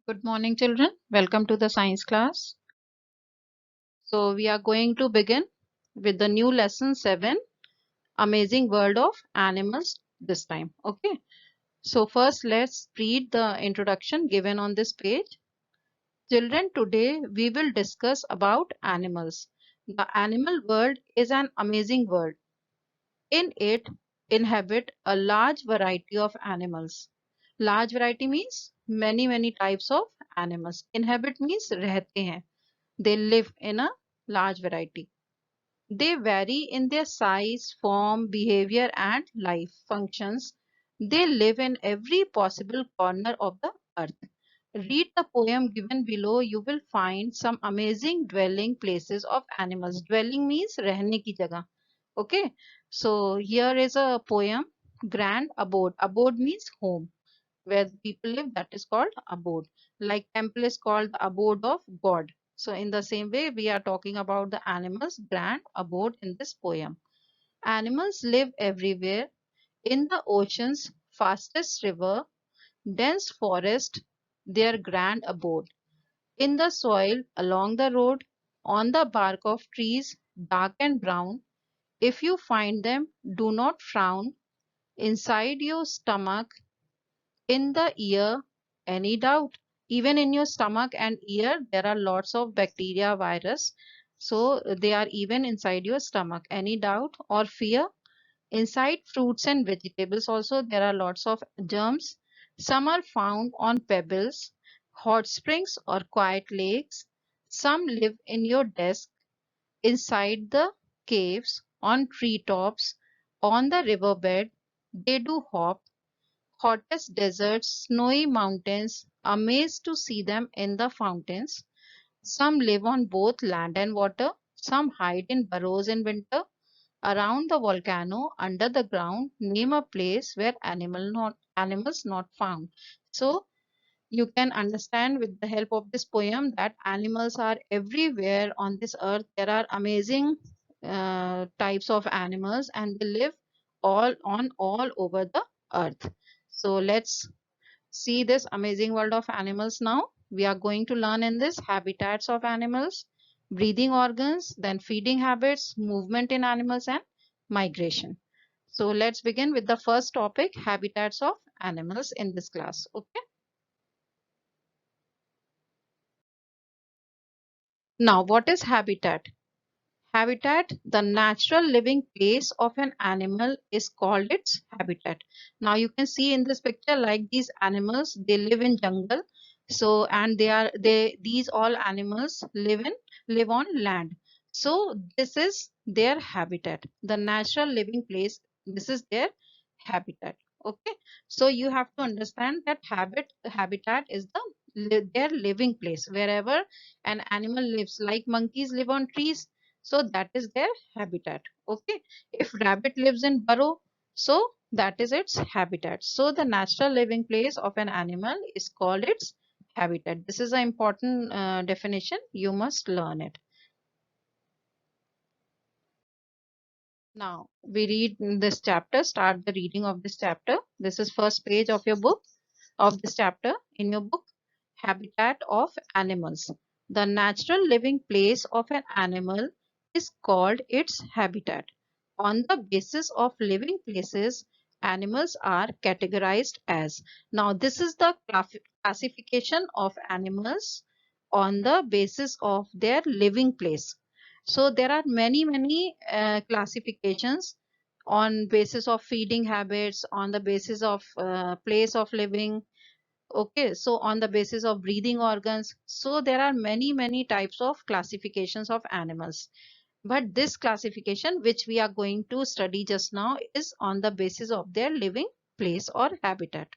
Good morning, children. Welcome to the science class. So, we are going to begin with the new lesson 7, Amazing World of Animals this time. Okay. So, first, let's read the introduction given on this page. Children, today we will discuss about animals. The animal world is an amazing world. In it inhabit a large variety of animals. Large variety means many types of animals. Inhabit means रहते हैं. They live in a large variety. They vary in their size, form, behavior, and life functions. They live in every possible corner of the earth. Read the poem given below. You will find some amazing dwelling places of animals. Dwelling means रहने की जगह. Okay. So here is a poem, Grand Abode. Abode means home. Where the people live, that is called abode. Like temple is called the abode of God. So in the same way, we are talking about the animals' grand abode in this poem. Animals live everywhere, in the ocean's fastest river, dense forest, their grand abode. In the soil, along the road, on the bark of trees, dark and brown. If you find them, do not frown. Inside your stomach, in the ear, any doubt? Even in your stomach and ear, there are lots of bacteria, virus. So they are even inside your stomach. Any doubt or fear? Inside fruits and vegetables also, there are lots of germs. Some are found on pebbles, hot springs or quiet lakes. Some live in your desk, inside the caves, on treetops, on the riverbed. They do hop hottest deserts, snowy mountains, amazed to see them in the fountains. Some live on both land and water, some hide in burrows in winter, around the volcano, under the ground. Name a place where animals not found. So you can understand with the help of this poem that animals are everywhere on this earth. There are amazing types of animals and they live all over the earth. So let's see this amazing world of animals now. We are going to learn in this habitats of animals, breathing organs, then feeding habits, movement in animals, and migration. So let's begin with the first topic, habitats of animals in this class. Okay. Now, what is habitat? Habitat, the natural living place of an animal is called its habitat. Now you can see in this picture like these animals, they live in jungle. So and these all animals live on land. So this is their habitat, the natural living place. This is their habitat. Okay. So you have to understand that habitat is their living place wherever an animal lives. Like monkeys live on trees, so that is their habitat. Okay. If rabbit lives in burrow, so that is its habitat. So the natural living place of an animal is called its habitat. This is an important definition. You must learn it. Now we read this chapter. Start the reading of this chapter. This is first page of your book, of this chapter in your book. Habitat of animals. The natural living place of an animal is called its habitat. On the basis of living places, animals are categorized as. Now, this is the classification of animals on the basis of their living place. So, there are many classifications on basis of feeding habits, on the basis of place of living. Okay, so on the basis of breathing organs. So there are many types of classifications of animals. But this classification, which we are going to study just now, is on the basis of their living place or habitat.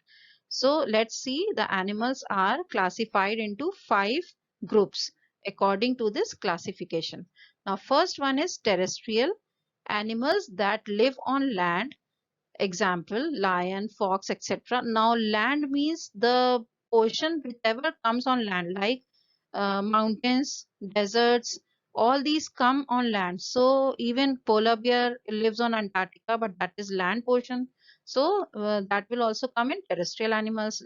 So let's see, the animals are classified into 5 groups according to this classification. Now, first one is terrestrial, animals that live on land. Example, lion, fox, etc. Now, land means the portion whichever comes on land, like mountains, deserts, all these come on land. So even polar bear lives on Antarctica, but that is land portion. So that will also come in terrestrial animals.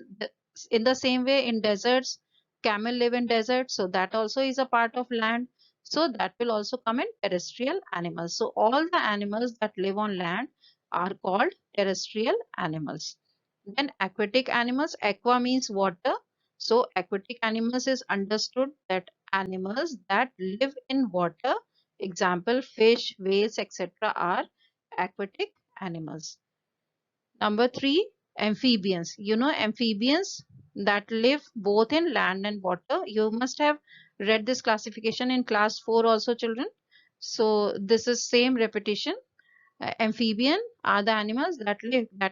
In the same way, in deserts, camel live in desert, so that also is a part of land. So that will also come in terrestrial animals. So all the animals that live on land are called terrestrial animals. Then aquatic animals, aqua means water. So aquatic animals is understood that animals that live in water, example fish, whales, etc. are aquatic animals. Number three, amphibians. You know, amphibians that live both in land and water. You must have read this classification in class 4 also, children. So this is same repetition. Amphibian are the animals that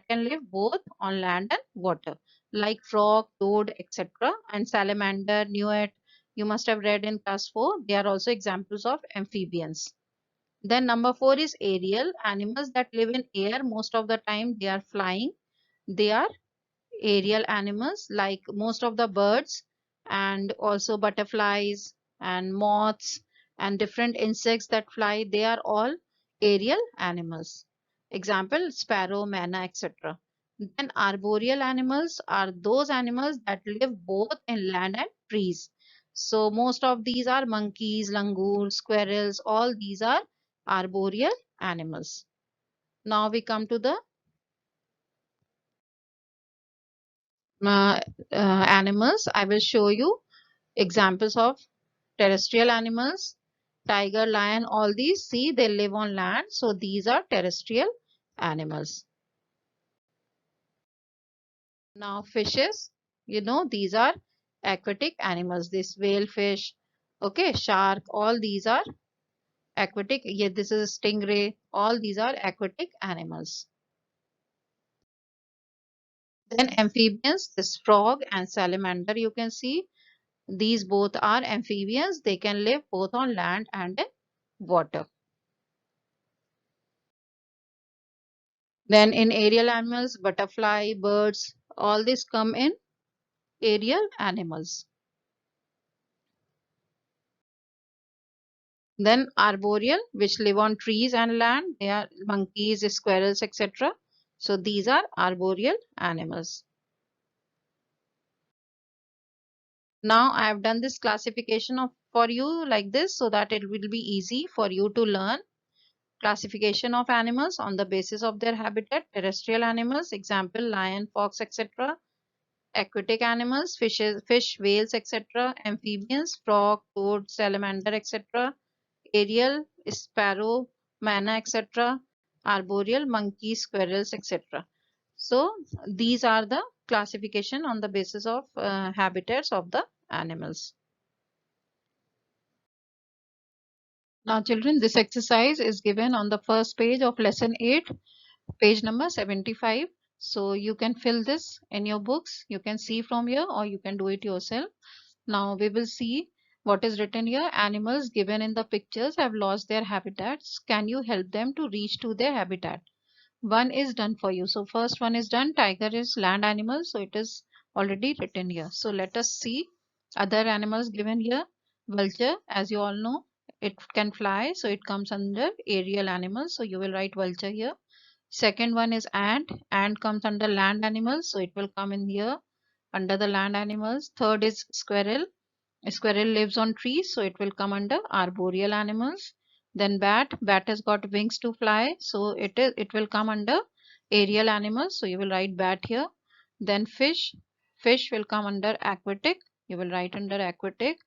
can live both on land and water, like frog, toad, etc. and salamander, newt. You must have read in class 4. They are also examples of amphibians. Then number 4 is aerial animals that live in air. Most of the time they are flying. They are aerial animals, like most of the birds and also butterflies and moths and different insects that fly. They are all aerial animals. Example, sparrow, manna, etc. Then arboreal animals are those animals that live both in land and trees. So most of these are monkeys, langurs, squirrels. All these are arboreal animals. Now we come to the uh, animals. I will show you examples of terrestrial animals. Tiger, lion, all these, see, they live on land. So these are terrestrial animals. Now fishes, you know, these are aquatic animals. This whale fish, okay, shark, all these are aquatic. Yeah, this is stingray. All these are aquatic animals. Then amphibians, this frog and salamander, you can see. These both are amphibians. They can live both on land and in water. Then in aerial animals, butterfly, birds, all these come in aerial animals. Then arboreal, which live on trees and land, they are monkeys, squirrels, etc. So these are arboreal animals. Now I have done this classification of for you like this so that it will be easy for you to learn. Classification of animals on the basis of their habitat. Terrestrial animals, example lion, fox, etc. Aquatic animals, fishes, fish, whales, etc. Amphibians, frog, toad, salamander, etc. Aerial, sparrow, manna, etc. Arboreal, monkeys, squirrels, etc. So these are the classification on the basis of habitats of the animals. Now children, this exercise is given on the first page of lesson 8, page number 75. So you can fill this in your books. You can see from here or you can do it yourself. Now we will see what is written here. Animals given in the pictures have lost their habitats. Can you help them to reach to their habitat? One is done for you. So first one is done. Tiger is land animal. So it is already written here. So let us see other animals given here. Vulture, as you all know, it can fly. So it comes under aerial animals. So you will write vulture here. Second one is ant. Ant comes under land animals. So it will come in here under the land animals. Third is squirrel. A squirrel lives on trees, so it will come under arboreal animals. Then bat. Bat has got wings to fly, so it will come under aerial animals. So you will write bat here. Then fish. Fish will come under aquatic. You will write under aquatic.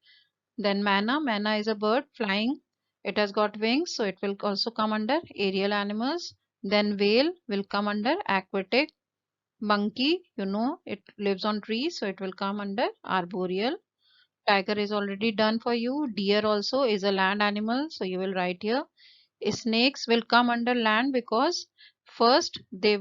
Then manna. Manna is a bird flying. It has got wings, so it will also come under aerial animals. Then whale will come under aquatic. Monkey, you know, it lives on trees, so it will come under arboreal. Tiger is already done for you. Deer also is a land animal, so you will write here. Snakes will come under land because first they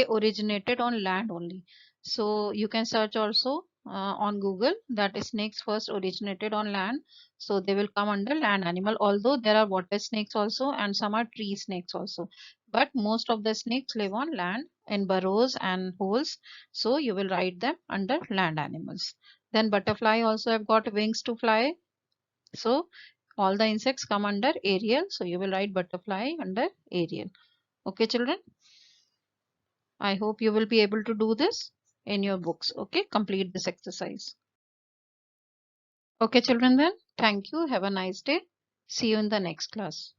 originated on land only. So you can search also on Google that snakes first originated on land. So they will come under land animal. Although there are water snakes also and some are tree snakes also. But most of the snakes live on land in burrows and holes. So you will write them under land animals. Then butterfly also have got wings to fly. So all the insects come under aerial. So you will write butterfly under aerial. Okay, children. I hope you will be able to do this in your books. Okay, complete this exercise. Okay, children, then thank you. Have a nice day. See you in the next class.